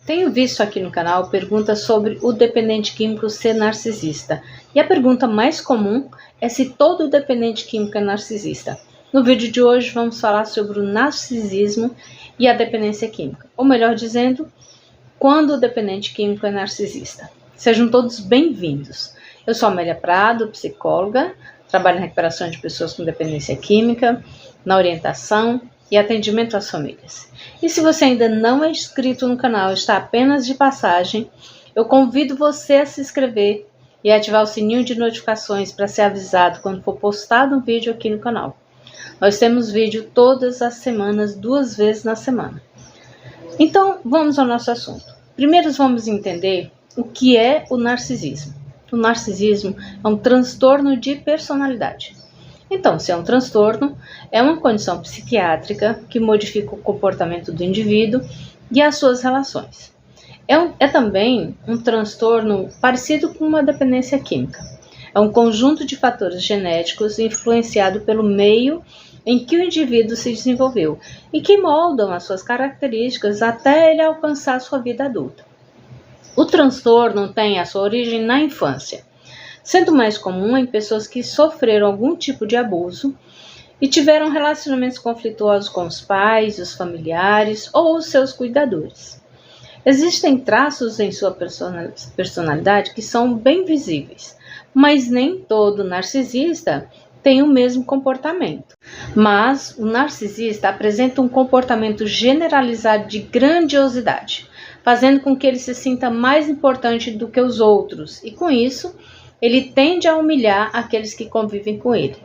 Tenho visto aqui no canal perguntas sobre o dependente químico ser narcisista. E a pergunta mais comum é se todo dependente químico é narcisista. No vídeo de hoje vamos falar sobre o narcisismo e a dependência química. Ou melhor dizendo, quando o dependente químico é narcisista. Sejam todos bem-vindos. Eu sou Amélia Prado, psicóloga, trabalho na recuperação de pessoas com dependência química, na orientação e atendimento às famílias. E se você ainda não é inscrito no canal, está apenas de passagem, eu convido você a se inscrever e ativar o sininho de notificações para ser avisado quando for postado um vídeo aqui no canal. Nós temos vídeo todas as semanas, 2 vezes na semana. Então, vamos ao nosso assunto. Primeiro vamos entender o que é o narcisismo. O narcisismo é um transtorno de personalidade. Então, se é um transtorno, é uma condição psiquiátrica que modifica o comportamento do indivíduo e as suas relações. É também um transtorno parecido com uma dependência química. É um conjunto de fatores genéticos influenciado pelo meio em que o indivíduo se desenvolveu e que moldam as suas características até ele alcançar a sua vida adulta. O transtorno tem a sua origem na infância, sendo mais comum em pessoas que sofreram algum tipo de abuso e tiveram relacionamentos conflituosos com os pais, os familiares ou os seus cuidadores. Existem traços em sua personalidade que são bem visíveis, mas nem todo narcisista tem o mesmo comportamento. Mas o narcisista apresenta um comportamento generalizado de grandiosidade, fazendo com que ele se sinta mais importante do que os outros e, com isso, ele tende a humilhar aqueles que convivem com ele,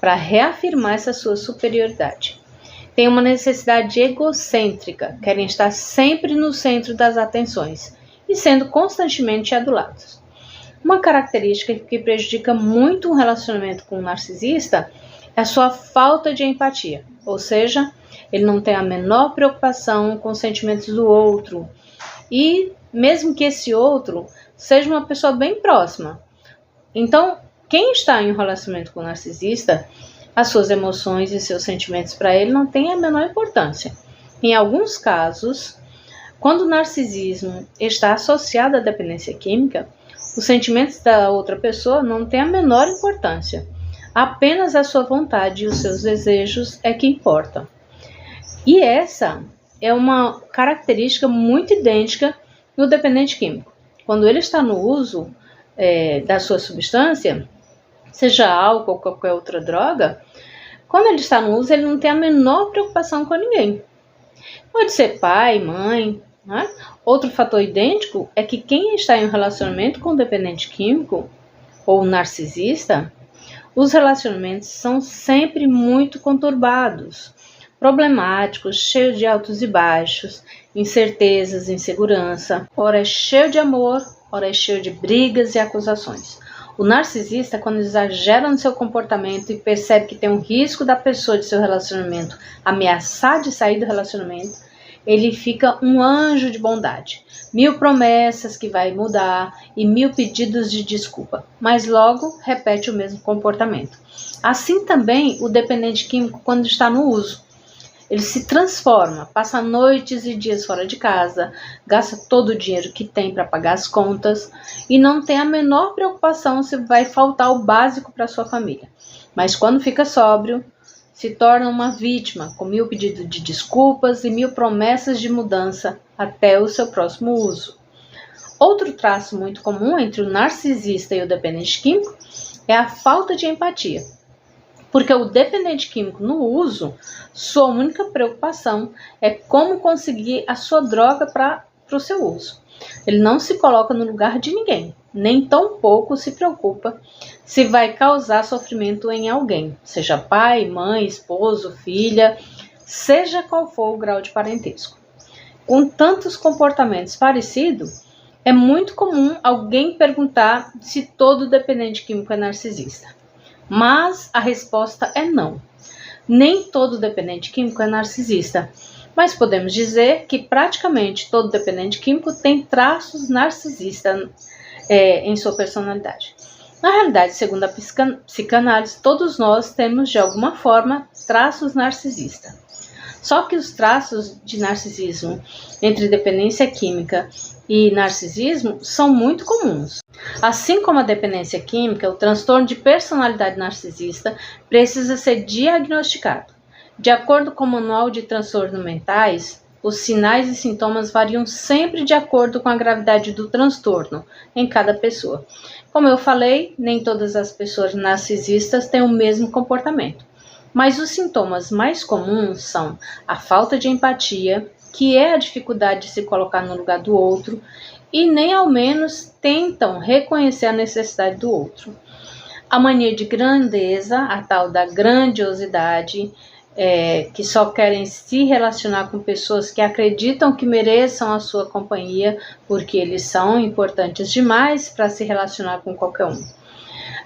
para reafirmar essa sua superioridade. Tem uma necessidade egocêntrica, querem estar sempre no centro das atenções e sendo constantemente adulados. Uma característica que prejudica muito um relacionamento com um narcisista é a sua falta de empatia, ou seja, ele não tem a menor preocupação com os sentimentos do outro e mesmo que esse outro seja uma pessoa bem próxima. Então, quem está em um relacionamento com o narcisista, as suas emoções e seus sentimentos para ele não têm a menor importância. Em alguns casos, quando o narcisismo está associado à dependência química, os sentimentos da outra pessoa não têm a menor importância. Apenas a sua vontade e os seus desejos é que importam. E essa é uma característica muito idêntica no dependente químico. Quando ele está no uso da sua substância, seja álcool ou qualquer outra droga, quando ele está no uso, ele não tem a menor preocupação com ninguém. Pode ser pai, mãe, né? Outro fator idêntico é que quem está em um relacionamento com um dependente químico ou narcisista, os relacionamentos são sempre muito conturbados, problemáticos, cheios de altos e baixos, incertezas, insegurança. Ora é cheio de amor, ora é cheio de brigas e acusações. O narcisista, quando exagera no seu comportamento e percebe que tem um risco da pessoa de seu relacionamento ameaçar de sair do relacionamento, ele fica um anjo de bondade. 1000 promessas que vai mudar e 1000 pedidos de desculpa, mas logo repete o mesmo comportamento. Assim também o dependente químico quando está no uso. Ele se transforma, passa noites e dias fora de casa, gasta todo o dinheiro que tem para pagar as contas e não tem a menor preocupação se vai faltar o básico para sua família. Mas quando fica sóbrio, se torna uma vítima, com 1000 pedidos de desculpas e 1000 promessas de mudança até o seu próximo uso. Outro traço muito comum entre o narcisista e o dependente químico é a falta de empatia. Porque o dependente químico no uso, sua única preocupação é como conseguir a sua droga para o seu uso. Ele não se coloca no lugar de ninguém, nem tampouco se preocupa se vai causar sofrimento em alguém, seja pai, mãe, esposo, filha, seja qual for o grau de parentesco. Com tantos comportamentos parecidos, é muito comum alguém perguntar se todo dependente químico é narcisista. Mas a resposta é não. Nem todo dependente químico é narcisista, mas podemos dizer que praticamente todo dependente químico tem traços narcisistas em sua personalidade. Na realidade, segundo a psicanálise, todos nós temos de alguma forma traços narcisistas. Só que os traços de narcisismo entre dependência química e narcisismo são muito comuns. Assim como a dependência química, o transtorno de personalidade narcisista precisa ser diagnosticado. De acordo com o Manual de Transtornos Mentais, os sinais e sintomas variam sempre de acordo com a gravidade do transtorno em cada pessoa. Como eu falei, nem todas as pessoas narcisistas têm o mesmo comportamento, mas os sintomas mais comuns são a falta de empatia, que é a dificuldade de se colocar no lugar do outro, e nem ao menos tentam reconhecer a necessidade do outro. A mania de grandeza, a tal da grandiosidade, que só querem se relacionar com pessoas que acreditam que mereçam a sua companhia, porque eles são importantes demais para se relacionar com qualquer um.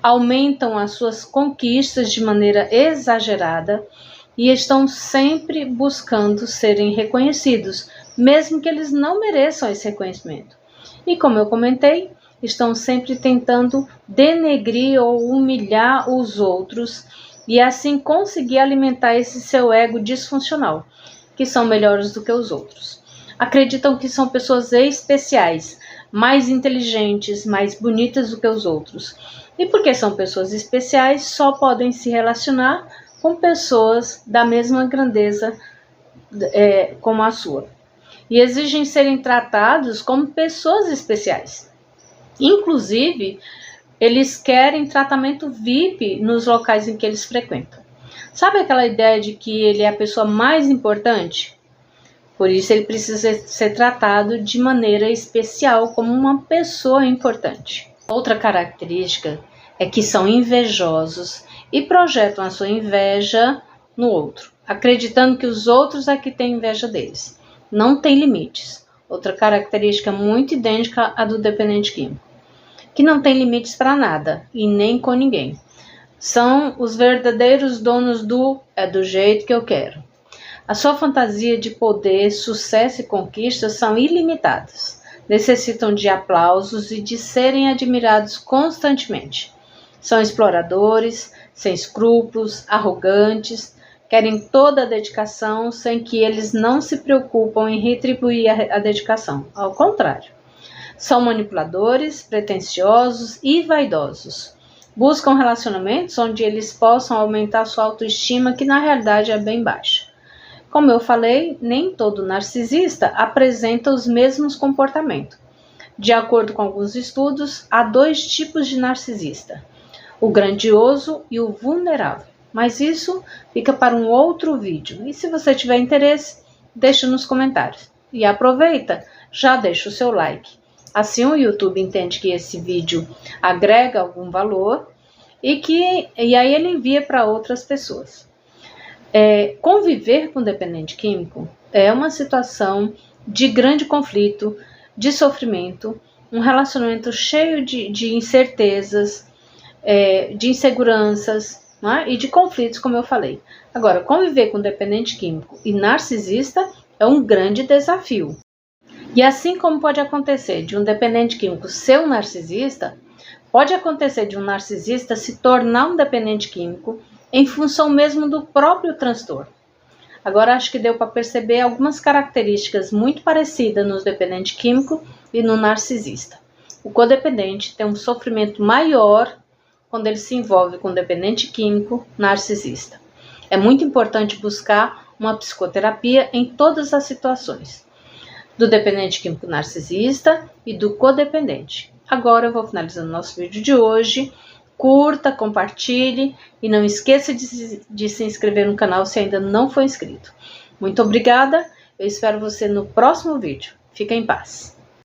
Aumentam as suas conquistas de maneira exagerada e estão sempre buscando serem reconhecidos, mesmo que eles não mereçam esse reconhecimento. E como eu comentei, estão sempre tentando denegrir ou humilhar os outros e assim conseguir alimentar esse seu ego disfuncional, que são melhores do que os outros. Acreditam que são pessoas especiais, mais inteligentes, mais bonitas do que os outros. E porque são pessoas especiais, só podem se relacionar com pessoas da mesma grandeza como a sua. E exigem serem tratados como pessoas especiais. Inclusive, eles querem tratamento VIP nos locais em que eles frequentam. Sabe aquela ideia de que ele é a pessoa mais importante? Por isso ele precisa ser tratado de maneira especial, como uma pessoa importante. Outra característica é que são invejosos e projetam a sua inveja no outro, acreditando que os outros é que têm inveja deles. Não tem limites. Outra característica muito idêntica à do dependente químico, que não tem limites para nada e nem com ninguém. São os verdadeiros donos do "é do jeito que eu quero". A sua fantasia de poder, sucesso e conquistas são ilimitadas. Necessitam de aplausos e de serem admirados constantemente. São exploradores, sem escrúpulos, arrogantes, querem toda a dedicação sem que eles não se preocupam em retribuir a dedicação. Ao contrário. São manipuladores, pretensiosos e vaidosos. Buscam relacionamentos onde eles possam aumentar sua autoestima, que na realidade é bem baixa. Como eu falei, nem todo narcisista apresenta os mesmos comportamentos. De acordo com alguns estudos, há 2 tipos de narcisista: o grandioso e o vulnerável. Mas isso fica para um outro vídeo. E se você tiver interesse, deixa nos comentários. E aproveita, já deixa o seu like. Assim o YouTube entende que esse vídeo agrega algum valor e aí ele envia para outras pessoas. Conviver com dependente químico é uma situação de grande conflito, de sofrimento, um relacionamento cheio de incertezas, de inseguranças, né, e de conflitos, como eu falei. Agora, conviver com dependente químico e narcisista é um grande desafio. E assim como pode acontecer de um dependente químico ser um narcisista, pode acontecer de um narcisista se tornar um dependente químico em função mesmo do próprio transtorno. Agora acho que deu para perceber algumas características muito parecidas no dependente químico e no narcisista. O codependente tem um sofrimento maior quando ele se envolve com o dependente químico narcisista. É muito importante buscar uma psicoterapia em todas as situações, do dependente químico narcisista e do codependente. Agora eu vou finalizando nosso vídeo de hoje. Curta, compartilhe e não esqueça de se inscrever no canal se ainda não for inscrito. Muito obrigada, eu espero você no próximo vídeo. Fica em paz.